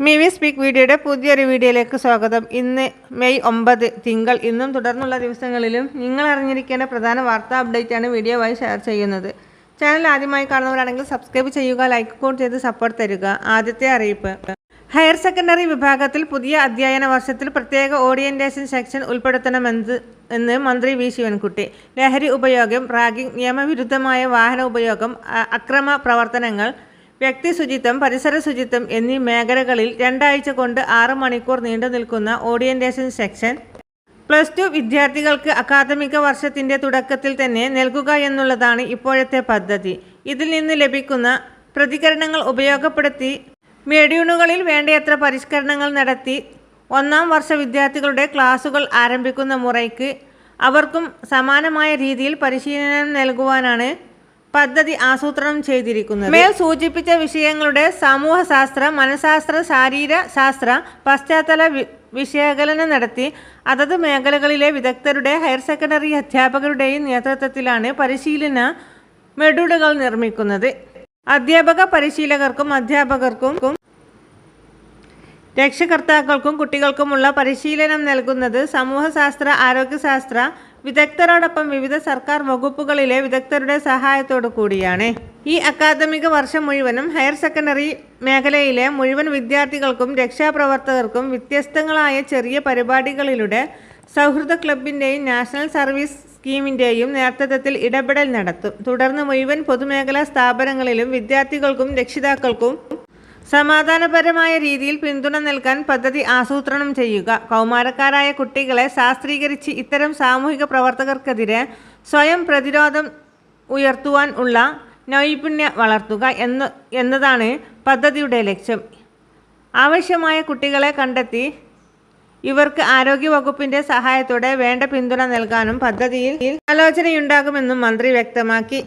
Mivi speak വീഡിയോയുടെ പുതിയൊരു വീഡിയോയിലേക്ക് സ്വാഗതം. ഇന്ന് മെയ് 9 തിങ്കൾ. ഇന്നും തുടർന്നുള്ള ദിവസങ്ങളിലും നിങ്ങൾ അറിഞ്ഞിരിക്കേണ്ട പ്രധാന വാർത്താ അപ്ഡേറ്റാണ് വീഡിയോവായി ഷെയർ ചെയ്യുന്നത്. ചാനൽ ആദ്യമായി കാണുന്നവരാണെങ്കിൽ സബ്സ്ക്രൈബ് ചെയ്യുക, ലൈക്ക് കൂടി ചെയ്ത് സപ്പോർട്ട് തരിക. ആദ്യത്തെ അറിയിപ്പ്: ഹയർ സെക്കൻഡറി വിഭാഗത്തിൽ പുതിയ അധ്യയന വർഷത്തിൽ പ്രത്യേക ഓറിയന്റേഷൻ സെക്ഷൻ ഉൾപ്പെടുത്തണമെന്ന് മന്ത്രി വി ശിവൻകുട്ടി. ലഹരി ഉപയോഗം, റാഗിംഗ്, നിയമവിരുദ്ധമായ വാഹന ഉപയോഗം, അക്രമ പ്രവർത്തനങ്ങൾ, വ്യക്തി ശുചിത്വം, പരിസര ശുചിത്വം എന്നീ മേഖലകളിൽ 2 ആഴ്ച കൊണ്ട് 6 മണിക്കൂർ നീണ്ടു നിൽക്കുന്ന ഓറിയന്റേഷൻ സെക്ഷൻ +2 വിദ്യാർത്ഥികൾക്ക് അക്കാദമിക വർഷത്തിന്റെ തുടക്കത്തിൽ തന്നെ നൽകുക എന്നുള്ളതാണ് ഇപ്പോഴത്തെ പദ്ധതി. ഇതിൽ നിന്ന് ലഭിക്കുന്ന പ്രതികരണങ്ങൾ ഉപയോഗപ്പെടുത്തി മൊഡ്യൂളുകളിൽ വേണ്ടത്ര പരിഷ്കരണങ്ങൾ നടത്തി 1-ാം വർഷ വിദ്യാർത്ഥികളുടെ ക്ലാസുകൾ ആരംഭിക്കുന്ന മുറയ്ക്ക് അവർക്കും സമാനമായ രീതിയിൽ പരിശീലനം നൽകുവാനാണ് പദ്ധതി ആസൂത്രണം ചെയ്തിരിക്കുന്നത്. മേൽ സൂചിപ്പിച്ച വിഷയങ്ങളുടെ സമൂഹശാസ്ത്ര, മനഃശാസ്ത്ര, ശാരീരശാസ്ത്ര പശ്ചാത്തല വിശകലനം നടത്തി അതത് മേഖലകളിലെ വിദഗ്ധരുടെ, ഹയർ സെക്കൻഡറി അധ്യാപകരുടെയും നേതൃത്വത്തിലാണ് പരിശീലന മൊഡ്യൂളുകൾ നിർമ്മിക്കുന്നത്. അധ്യാപക പരിശീലകർക്കും അധ്യാപകർക്കും രക്ഷകർത്താക്കൾക്കും കുട്ടികൾക്കുമുള്ള പരിശീലനം നൽകുന്നത് സമൂഹശാസ്ത്ര, ആരോഗ്യശാസ്ത്ര വിദഗ്ധരോടൊപ്പം വിവിധ സർക്കാർ വകുപ്പുകളിലെ വിദഗ്ധരുടെ സഹായത്തോടു കൂടിയാണ്. ഈ അക്കാദമിക വർഷം മുഴുവനും ഹയർ സെക്കൻഡറി മേഖലയിലെ മുഴുവൻ വിദ്യാർത്ഥികൾക്കും രക്ഷാപ്രവർത്തകർക്കും വ്യത്യസ്തങ്ങളായ ചെറിയ പരിപാടികളിലൂടെ സൗഹൃദ ക്ലബിൻ്റെയും നാഷണൽ സർവീസ് സ്കീമിൻ്റെയും നേതൃത്വത്തിൽ ഇടപെടൽ നടത്തും. തുടർന്ന് മുഴുവൻ പൊതുമേഖലാ സ്ഥാപനങ്ങളിലും വിദ്യാർത്ഥികൾക്കും രക്ഷിതാക്കൾക്കും സമാധാനപരമായ രീതിയിൽ പിന്തുണ നൽകാൻ പദ്ധതി ആസൂത്രണം ചെയ്യുക. കൗമാരക്കാരായ കുട്ടികളെ ശാസ്ത്രീകരിച്ച് ഇത്തരം സാമൂഹിക പ്രവർത്തകർക്കെതിരെ സ്വയം പ്രതിരോധം ഉയർത്തുവാൻ ഉള്ള നൈപുണ്യം വളർത്തുക എന്നതാണ് പദ്ധതിയുടെ ലക്ഷ്യം. ആവശ്യമായ കുട്ടികളെ കണ്ടെത്തി ഇവർക്ക് ആരോഗ്യവകുപ്പിൻ്റെ സഹായത്തോടെ വേണ്ട പിന്തുണ നൽകാനും പദ്ധതിയിൽ ആലോചനയുണ്ടാകുമെന്നും മന്ത്രി വ്യക്തമാക്കി.